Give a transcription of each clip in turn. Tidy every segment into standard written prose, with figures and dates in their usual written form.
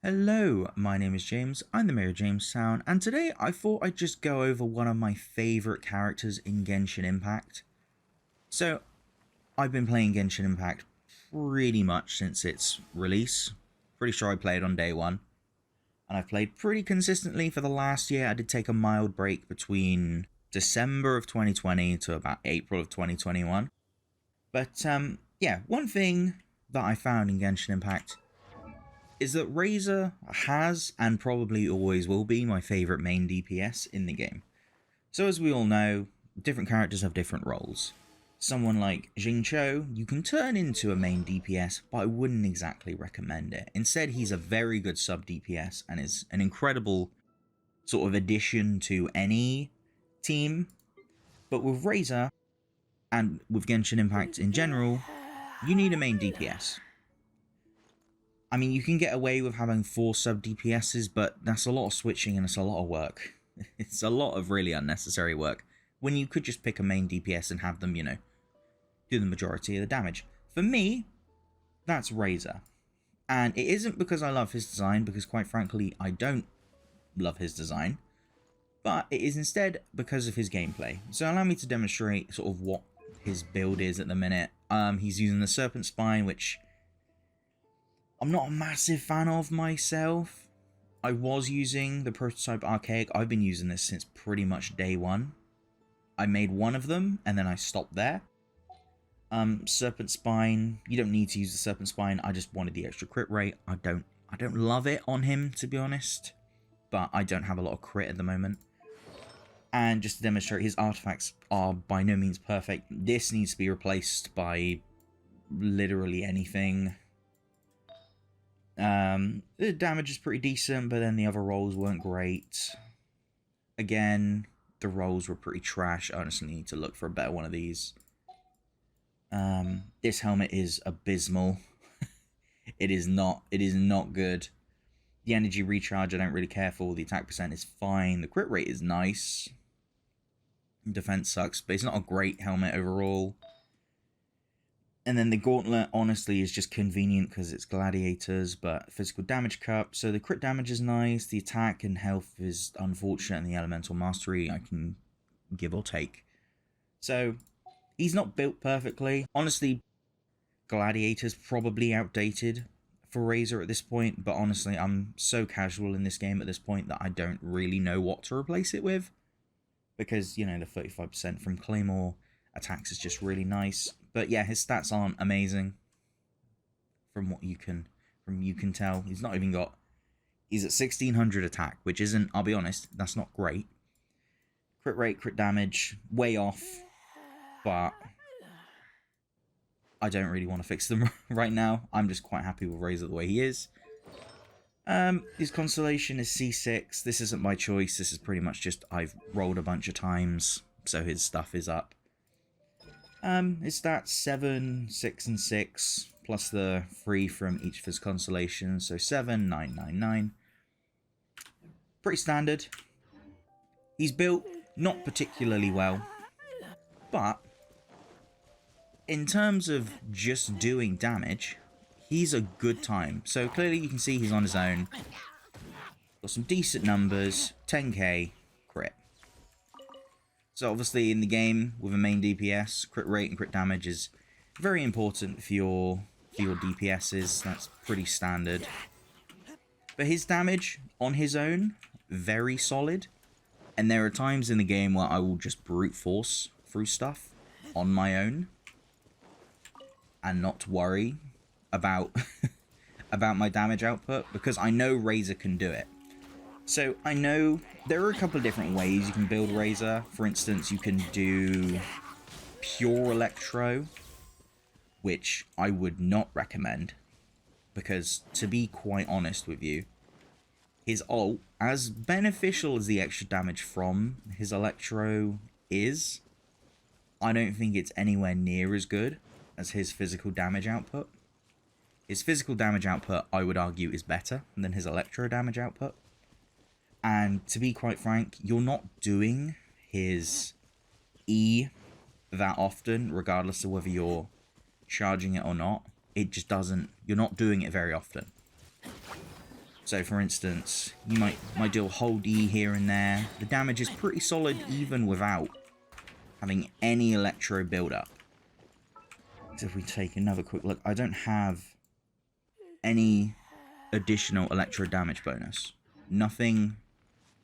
Hello, my name is James, I'm the Mayor of Jamestown, and today I thought I'd just go over one of my favourite characters in Genshin Impact. So, I've been playing Genshin Impact pretty much since its release. Pretty sure I played on day one. And I've played pretty consistently for the last year. I did take a mild break between December of 2020 to about April of 2021. But, yeah, one thing that I found in Genshin Impact is that Razor has and probably always will be my favourite main DPS in the game. So as we all know, different characters have different roles. Someone like Xingqiu, you can turn into a main DPS, but I wouldn't exactly recommend it. Instead, he's a very good sub DPS and is an incredible sort of addition to any team. But with Razor, and with Genshin Impact in general, you need a main DPS. I mean, you can get away with having 4 sub DPSs, but that's a lot of switching and it's a lot of work. It's a lot of really unnecessary work, when you could just pick a main DPS and have them, do the majority of the damage. For me, that's Razor. And it isn't because I love his design, because quite frankly, I don't love his design. But it is instead because of his gameplay. So allow me to demonstrate sort of what his build is at the minute. He's using the Serpent Spine, which I'm not a massive fan of myself. I was using the prototype Archaic. I've been using this since pretty much day one. I made one of them and then I stopped there. Serpent Spine, you don't need to use the Serpent Spine. I just wanted the extra crit rate. I don't love it on him, to be honest, but I don't have a lot of crit at the moment. And just to demonstrate, his artifacts are by no means perfect. This needs to be replaced by literally anything. The damage is pretty decent, but then the other rolls weren't great. Again, the rolls were pretty trash. I honestly need to look for a better one of these. This helmet is abysmal. It is not good. The energy recharge I don't really care for. The attack percent is fine. The crit rate is nice. Defense sucks, but it's not a great helmet overall. And then the gauntlet, honestly, is just convenient because it's gladiators, but physical damage cup. So the crit damage is nice. The attack and health is unfortunate. And the elemental mastery, I can give or take. So he's not built perfectly. Honestly, gladiator's probably outdated for Razor at this point. But honestly, I'm so casual in this game at this point that I don't really know what to replace it with. Because, the 35% from Claymore attacks is just really nice. But yeah, his stats aren't amazing. From what you can tell, he's not even got. He's at 1600 attack, which isn't. I'll be honest, that's not great. Crit rate, crit damage, way off. But I don't really want to fix them right now. I'm just quite happy with Razor the way he is. His constellation is C6. This isn't my choice. This is pretty much just I've rolled a bunch of times, so his stuff is up. His stats 7, 6, and 6, plus the 3 from each of his constellations, so 7, 9, 9, 9. Pretty standard. He's built not particularly well, but in terms of just doing damage, he's a good time. So clearly you can see he's on his own. Got some decent numbers, 10k, crit. So obviously in the game, with a main DPS, crit rate and crit damage is very important for your DPSs. That's pretty standard. But his damage on his own, very solid. And there are times in the game where I will just brute force through stuff on my own. And not worry about, about my damage output, because I know Razor can do it. So I know there are a couple of different ways you can build Razor. For instance, you can do pure Electro, which I would not recommend, because to be quite honest with you, his ult, as beneficial as the extra damage from his Electro is, I don't think it's anywhere near as good as his physical damage output. His physical damage output, I would argue, is better than his Electro damage output. And to be quite frank, you're not doing his E that often, regardless of whether you're charging it or not. It just doesn't, you're not doing it very often. So So for instance, you might deal hold E here and there. The damage is pretty solid even without having any electro build-up. So if we take another quick look, I don't have any additional electro damage bonus. Nothing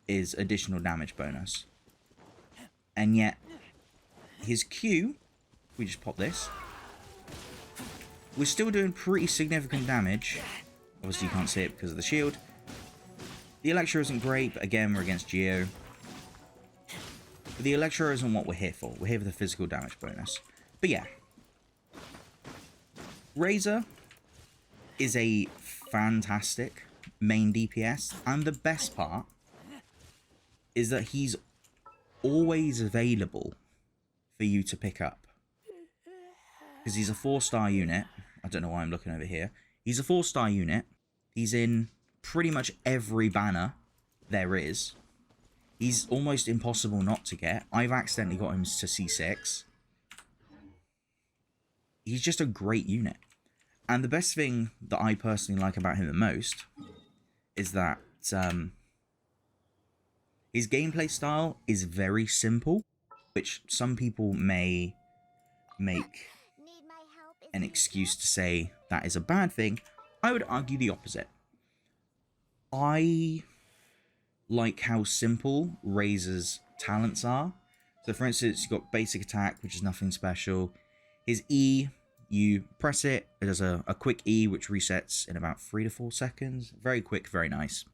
is additional damage bonus. And yet, his Q, we just pop this, we're still doing pretty significant damage. Obviously you can't see it because of the shield. The Electro isn't great, but again, we're against Geo. But the Electro isn't what we're here for. We're here for the physical damage bonus. But yeah. Razor is a fantastic main DPS. And the best part is that he's always available for you to pick up. Because he's a 4-star unit. I don't know why I'm looking over here. He's a 4-star unit. He's in pretty much every banner there is. He's almost impossible not to get. I've accidentally got him to C6. He's just a great unit. And the best thing that I personally like about him the most is that his gameplay style is very simple, which some people may make an excuse to say that is a bad thing. I would argue the opposite. I like how simple Razor's talents are. So for instance, you've got basic attack, which is nothing special. His E, you press it, it does a quick E, which resets in about 3 to 4 seconds. Very quick, very nice.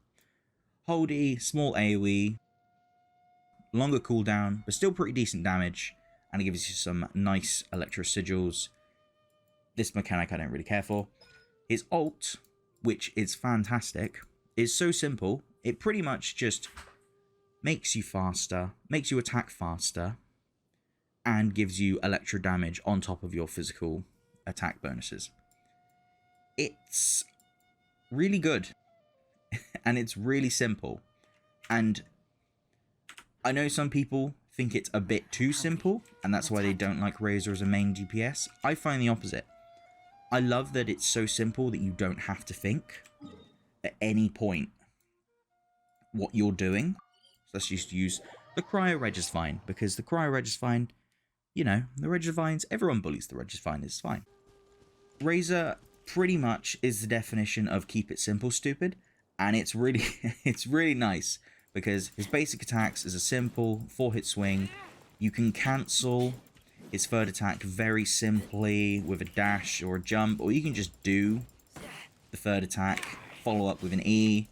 Hold E, small AoE, longer cooldown, but still pretty decent damage. And it gives you some nice electro sigils. This mechanic I don't really care for. His ult, which is fantastic, is so simple. It pretty much just makes you faster, makes you attack faster, and gives you electro damage on top of your physical attack bonuses. It's really good, and it's really simple. And I know some people think it's a bit too simple, and that's why they don't like Razor as a main DPS. I find the opposite. I love that it's so simple that you don't have to think at any point what you're doing. So let's just use the Cryo Reg is fine, because the Cryo Reg is fine. You know, the Regivines, everyone bullies the Regivine, it's fine. Razor pretty much is the definition of keep it simple, stupid. And it's really, it's really nice, because his basic attacks is a simple 4-hit swing. You can cancel his third attack very simply with a dash or a jump, or you can just do the third attack, follow up with an E.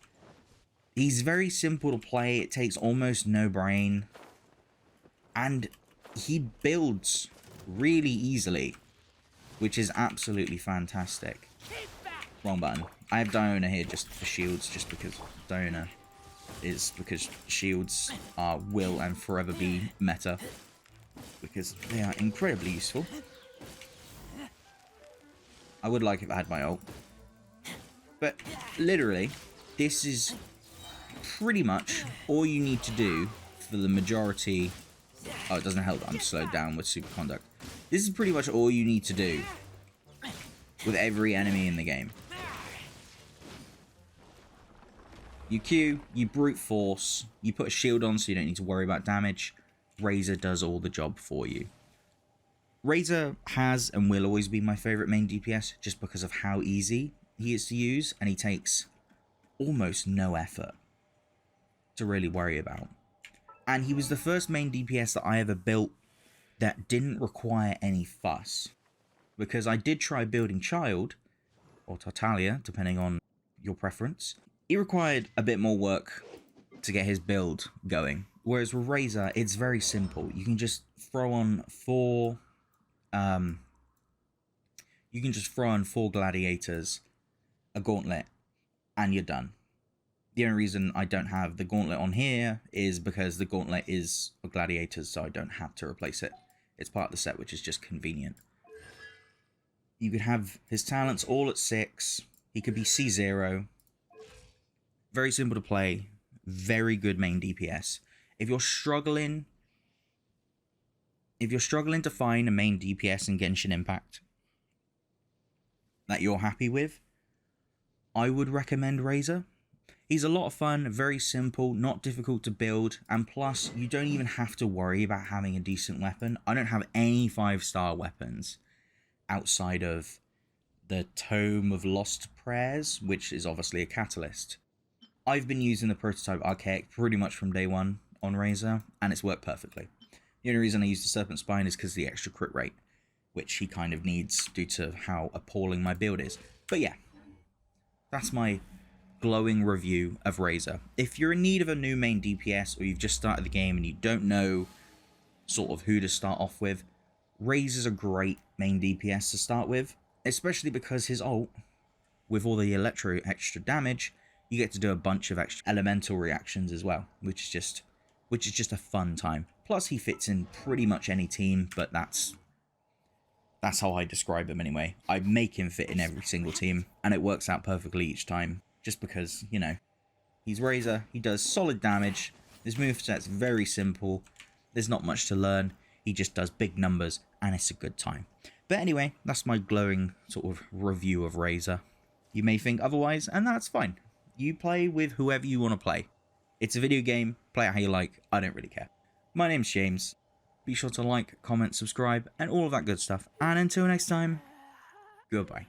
He's very simple to play, it takes almost no brain, and he builds really easily, which is absolutely fantastic. Wrong button. I have Diona here just for shields, just because Diona is, because shields will and forever be meta, because they are incredibly useful. I would like if I had my ult. But literally, this is pretty much all you need to do for the majority. Oh, it doesn't help that I'm slowed down with superconduct. This is pretty much all you need to do with every enemy in the game. You Q, you brute force, you put a shield on so you don't need to worry about damage. Razor does all the job for you. Razor has and will always be my favourite main DPS just because of how easy he is to use, and he takes almost no effort to really worry about. And he was the first main DPS that I ever built that didn't require any fuss. Because I did try building Child, or Tartaglia, depending on your preference. It required a bit more work to get his build going. Whereas with Razor, it's very simple. You can just throw on four gladiators, a gauntlet, and you're done. The only reason I don't have the gauntlet on here is because the gauntlet is a gladiators, so I don't have to replace it. It's part of the set, which is just convenient. You could have his talents all at 6. He could be C0. Very simple to play. Very good main DPS. If you're struggling to find a main DPS in Genshin Impact that you're happy with, I would recommend Razor. He's a lot of fun, very simple, not difficult to build, and plus, you don't even have to worry about having a decent weapon. I don't have any 5-star weapons outside of the Tome of Lost Prayers, which is obviously a catalyst. I've been using the prototype Archaic pretty much from day one on Razor, and it's worked perfectly. The only reason I use the Serpent Spine is because of the extra crit rate, which he kind of needs due to how appalling my build is. But yeah, that's my glowing review of Razor. If you're in need of a new main DPS, or you've just started the game and you don't know sort of who to start off with, Razor's a great main DPS to start with, especially because his ult, with all the electro extra damage, you get to do a bunch of extra elemental reactions as well, which is just a fun time. Plus, he fits in pretty much any team, but that's how I describe him anyway. I make him fit in every single team, and it works out perfectly each time, just because, you know, he's Razor, he does solid damage, his moveset's very simple, there's not much to learn, he just does big numbers, and it's a good time. But anyway, that's my glowing sort of review of Razor. You may think otherwise, and that's fine. You play with whoever you want to play. It's a video game, play it how you like, I don't really care. My name's James. Be sure to like, comment, subscribe, and all of that good stuff. And until next time, goodbye.